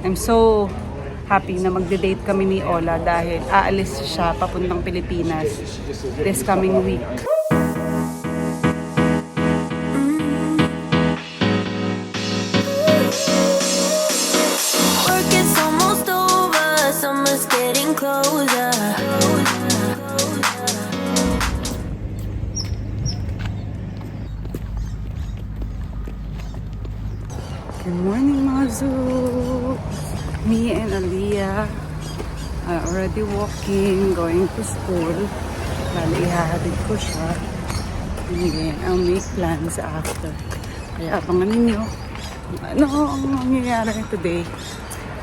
I'm so happy na magde-date kami ni Ola dahil aalis siya papuntang Pilipinas this coming week. Work is almost over, summer's getting closer. Good morning mga zoo! Me and Aliyah are already walking, going to school. Bali, ihahatid ko siya. And then, I'll make plans after. Kaya abangan ninyo ano ang mangyayari today.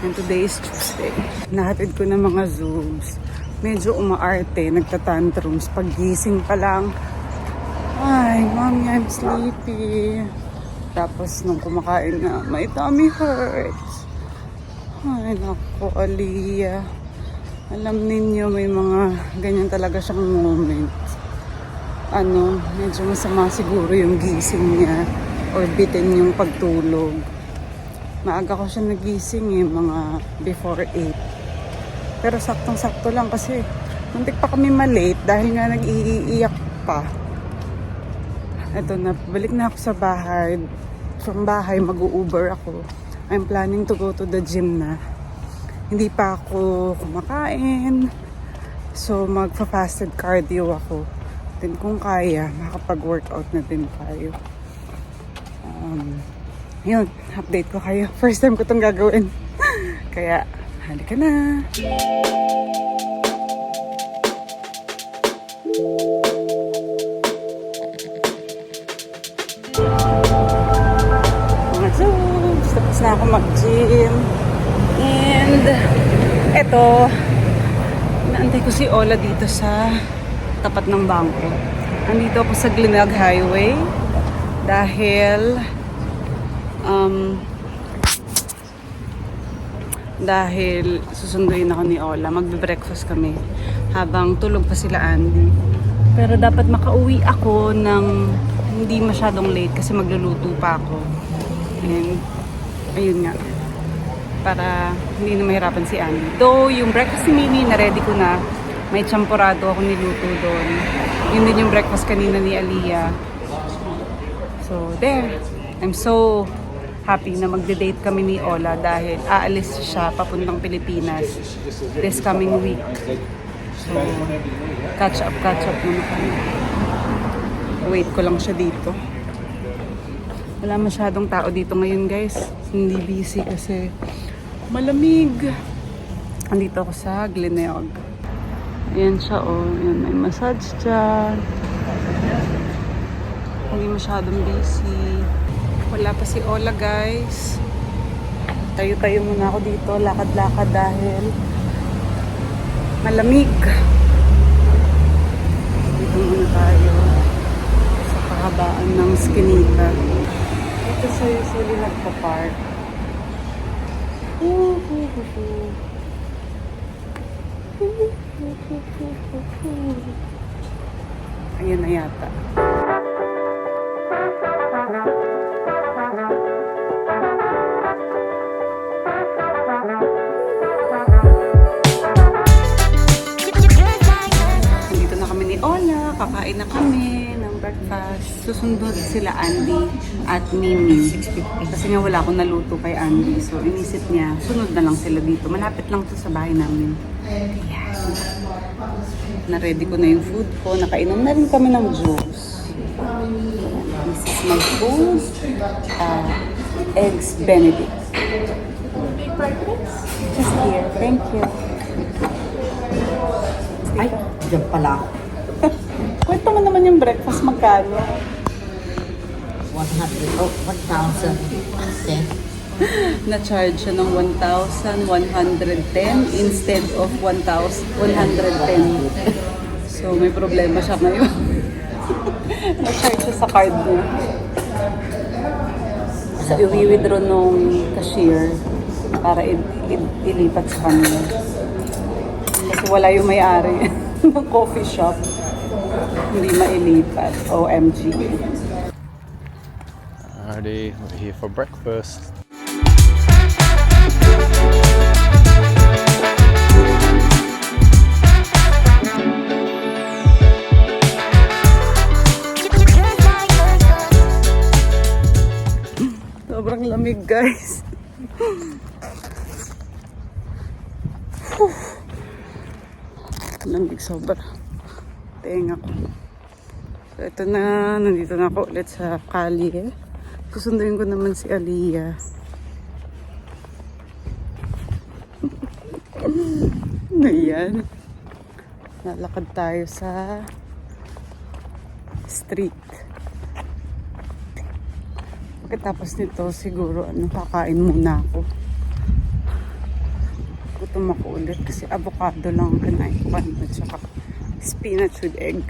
And today is Tuesday. Nahatid ko ng mga zoos. Medyo umaarte, nagtatantrums. Paggising pa lang, ay, mommy, I'm sleepy. Tapos nung kumakain na, my tummy hurts. Ay, naku, Aliyah. Alam ninyo, may mga ganyan talaga siyang moment. Medyo masama siguro yung gising niya or bitin yung pagtulog. Maaga ko siya nagising mga before 8. Pero saktong-sakto lang kasi muntik pa kami malate dahil nga nag-iiyak pa. Eto na, balik na ako sa bahay. From bahay, mag-u-Uber ako. I'm planning to go to the gym na. Hindi pa ako kumakain. So, magpa-fasted cardio ako. Then kung kaya, makapag-workout na din tayo. Yun, update ko kayo. First time ko itong gagawin. Kaya, halika na. Tapos na ako mag-gym. And eto, naantay ko si Ola dito sa tapat ng bangko. Nandito ako sa Glenelg Highway dahil susunduin ako ni Ola. Magbe-breakfast kami habang tulog pa sila Andy. Pero dapat makauwi ako ng hindi masyadong late kasi magluluto pa ako. And ayun nga, para hindi na mahirapan si Andy. Though, yung breakfast ni Mimi, na-ready ko na. May champorado ako niluto doon. Yun din yung breakfast kanina ni Aliyah. So, there. I'm so happy na magde-date kami ni Ola dahil aalis siya papuntang Pilipinas this coming week. So, catch up naman kami. Wait ko lang siya dito. Wala masyadong tao dito ngayon, guys. Hindi busy kasi malamig. Andito ako sa Glenelg. Ayan siya, oh. Ayan, may massage dyan. Hindi masyadong busy. Wala pa si Ola, guys. Tayo-tayo muna ako dito. Lakad-lakad dahil malamig. Dito muna tayo sa kahabaan ng Skinita. Ito sa usually nagpa-park. Ayan na yata. Nandito na kami ni Ola. Kakain na kami ng breakfast. Susunod sila Andy at Mimi. Kasi nga wala akong naluto kay Andy. So, inisip niya, sunod na lang sila dito. Malapit lang to sa bahay namin. Kaya, na-ready ko na yung food ko. Nakainom na rin kami ng juice. This is my food. Eggs Benedict. Just here. Thank you. Ay, dyan pala. Kwento mo naman yung breakfast magkano? 1,010. Na-charge siya ng 1,110 instead of 1,110. So, may problema siya ngayon. Na-charge siya sa card niya. So, i-withdraw nung cashier para ilipat sa kanya. Kasi wala yung may-ari ng coffee shop. Hindi mailipat. OMG. Alrighty, we're here for breakfast. guys. Whew. Lamig sobra. Tenga ko. So ito na, nandito na ako ulit sa kalye. Susunduin ko naman si Aliyah. Ayan. Nalakad tayo sa street. Pagkatapos nito, siguro kakain muna ako. Gutom ako ulit kasi avocado lang ang kinain ko at saka spinach with egg.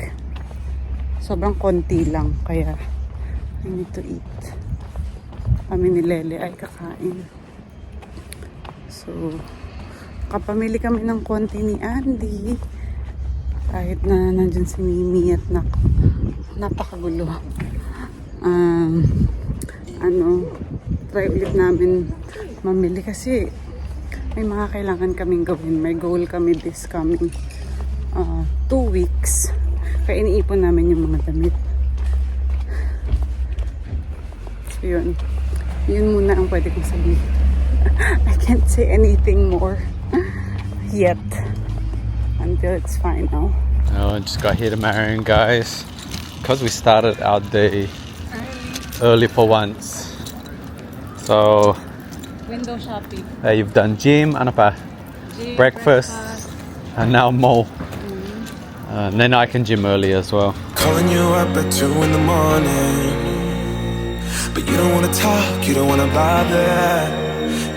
Sobrang konti lang kaya I need to eat. Kami ni Lele ay kakain. So, kapamili kami ng konti ni Andy. Kahit na nandyan si Mimi at napakagulo. Try ulit namin mamili kasi may mga kailangan kaming gawin. May goal kami this coming 2 weeks. Kaya iniipon namin yung mga damit. So yun. Yun muna ang pwede kong sabihin. I can't say anything more yet. Until it's fine now. Oh, I just got here to Marion, guys. Because we started our day early for once. So, Window shopping. you've done gym, ano pa? Gym, Breakfast, and now mall. And then I can gym early as well. Calling you up at 2 in the morning, but you don't wanna talk, you don't wanna bother.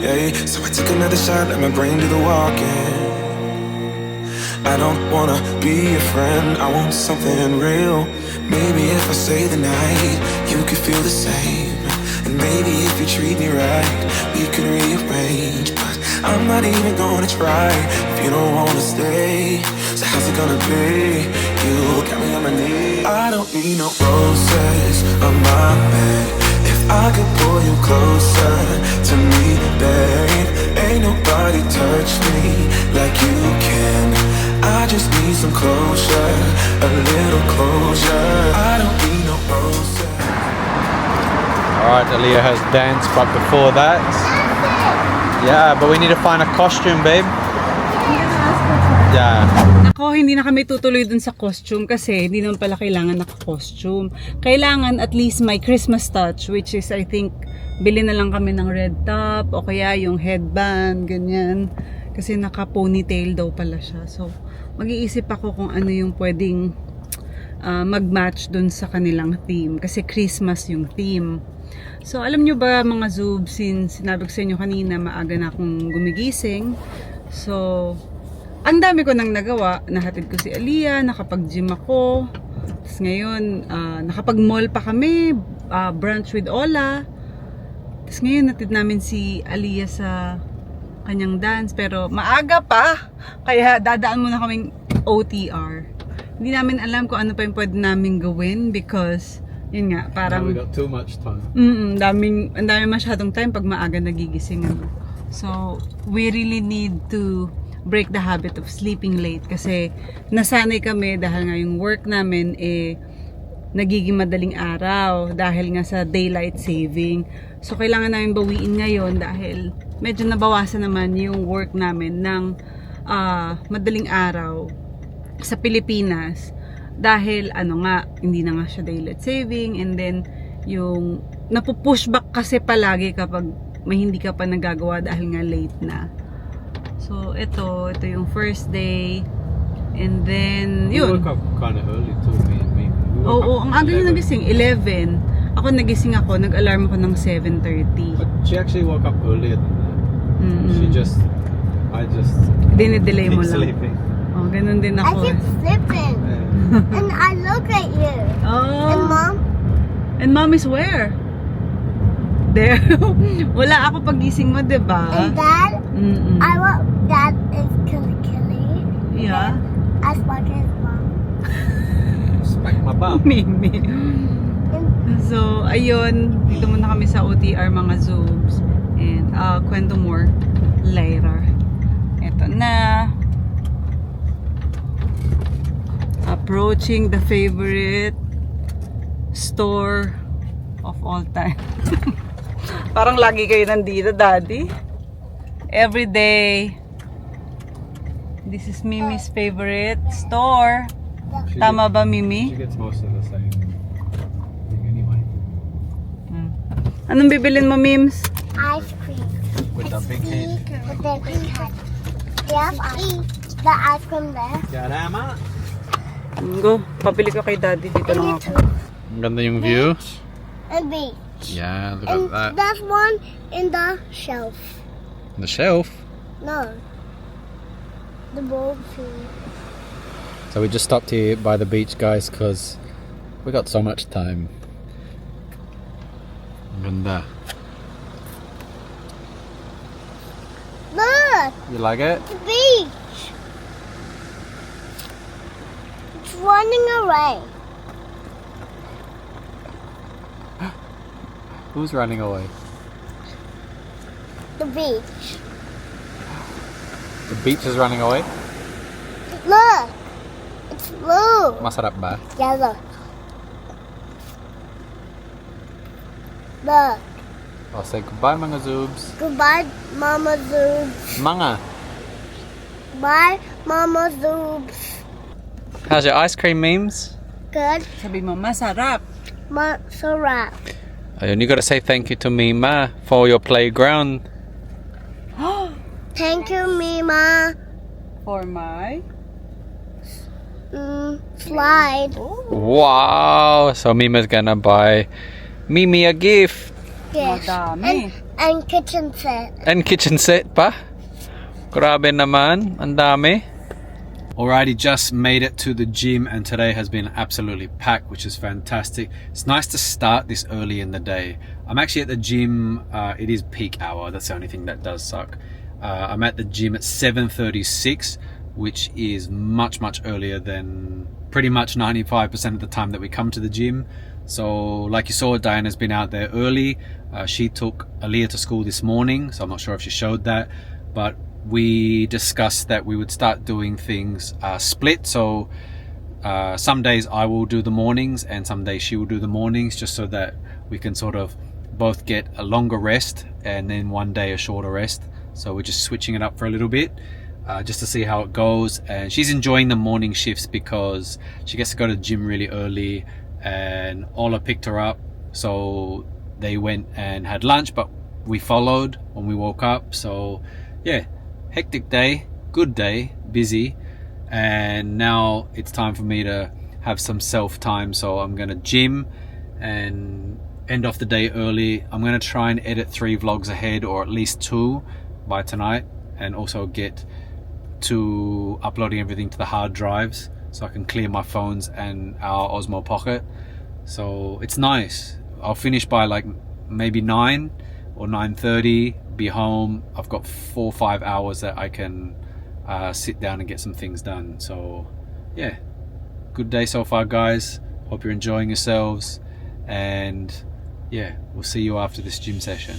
Yeah, so I took another shot, let my brain do the walking. I don't wanna be a friend, I want something real. Maybe if I stay the night, you could feel the same. And maybe if you treat me right, we could rearrange. But I'm not even gonna try if you don't wanna stay. So how's it gonna be? You got me on my knees. I don't need no roses on my bed. If I could pull you closer to me, babe, ain't nobody touch me like you can. I just need some closure, a little closure. I don't need no roses. Alright, Aliyah has danced, but before that... Yeah, but we need to find a costume, babe. Yeah. Ako, hindi na kami tutuloy dun sa costume kasi hindi naman pala kailangan naka-costume. Kailangan at least may Christmas touch, which is I think bili na lang kami ng red top o kaya yung headband, ganyan. Kasi naka-ponytail daw pala siya. So, mag-iisip ako kung ano yung pwedeng mag-match dun sa kanilang theme. Kasi Christmas yung theme. So, alam nyo ba mga Zoob, since sinabi ko sa inyo kanina, maaga na akong gumigising. So, ang dami ko nang nagawa. Nahatid ko si Aliyah, nakapag-gym ako. Tapos ngayon, nakapag-mall pa kami, brunch with Ola. Tapos ngayon, natid namin si Aliyah sa kanyang dance. Pero maaga pa, kaya dadaan muna kaming OTR. Hindi namin alam kung ano pa yung pwede namin gawin because yun nga, parang... we got too much time. ang daming masyadong time pag maaga nagigising. So, we really need to break the habit of sleeping late kasi nasanay kami dahil nga yung work namin nagiging madaling araw dahil nga sa daylight saving. So, kailangan namin bawiin ngayon dahil medyo nabawasan naman yung work namin ng madaling araw sa Pilipinas. Dahil hindi na nga siya daylight saving and then yung napupush back kasi palagi kapag may hindi ka pa nagagawa dahil nga late na. So ito yung first day and then We yun. woke up kind of early too, me. Oo, ang aga yung nagising, 11. Ako nagising ako, nag-alarm ako ng 7:30. But she actually woke up earlier than that. I just Dine-delay mo keep lang. sleeping. Oh, ganun din I ako. keep sleeping. And I look at you. Oh. And Mom, And Mom is where? There. Wala ako pagising mo, diba? and Dad, I want Dad is Killy. Yeah. I spot his mom. Smack my bum. Mimi. So, ayun. Dito muna kami sa OTR mga Zoobs. And kwento more later. Ito na. Approaching the favorite store of all time. Parang lagi kayo nandito, Daddy. Every day. This is Mimi's favorite store. Tama ba, Mimi? gets most of the same thing anyway. Anong bibilin mo, Mims? Ice cream. With the big head. With the big head. Yep, the ice cream there. Karama. Go, papili ka kay Daddy. Dito lang ako. Ang ganda yung view. And beach. Yeah, look And at that. there's one in the shelf. The shelf. No. The bowl too. So we just stopped here by the beach, guys, because we got so much time. Ganda. Look, You like it? the beach. It's running away. Who's running away? The beach. The beach is running away? Look, it's blue. Masarap ba? Yeah, look. Look. I'll say goodbye, mga zoobs. Goodbye, Mama Zoobs. Mga. Bye, Mama Zoobs. How's your ice cream memes? Good. Sabi mo, masarap. Sarap. And you gotta say thank you to Mima for your playground. Thank you, Mima. For my... Slide. Wow! So Mima's gonna buy Mimi a gift. Yes. Madami. And kitchen set. And kitchen set pa? Grabe naman, ang dami. Alrighty, just made it to the gym and today has been absolutely packed, which is fantastic. It's nice to start this early in the day. I'm actually at the gym, it is peak hour, that's the only thing that does suck. I'm at the gym at 7:36, which is much earlier than pretty much 95% of the time that we come to the gym. So like you saw, Diana's been out there early. She took Aaliyah to school this morning, so I'm not sure if she showed that, but we discussed that we would start doing things split. So some days I will do the mornings and some days she will do the mornings, just so that we can sort of both get a longer rest and then one day a shorter rest. So we're just switching it up for a little bit, just to see how it goes. And she's enjoying the morning shifts because she gets to go to the gym really early, and Ola picked her up, so they went and had lunch, but we followed when we woke up. So yeah, hectic day, good day, busy, and now it's time for me to have some self time. So I'm gonna gym and end off the day early. I'm gonna try and edit 3 vlogs ahead, or at least 2 by tonight, and also get to uploading everything to the hard drives so I can clear my phones and our Osmo Pocket. So it's nice. I'll finish by like maybe 9 or 9:30, be home. I've got 4 or 5 hours that I can sit down and get some things done. So yeah, good day so far, guys. Hope you're enjoying yourselves, and yeah, we'll see you after this gym session.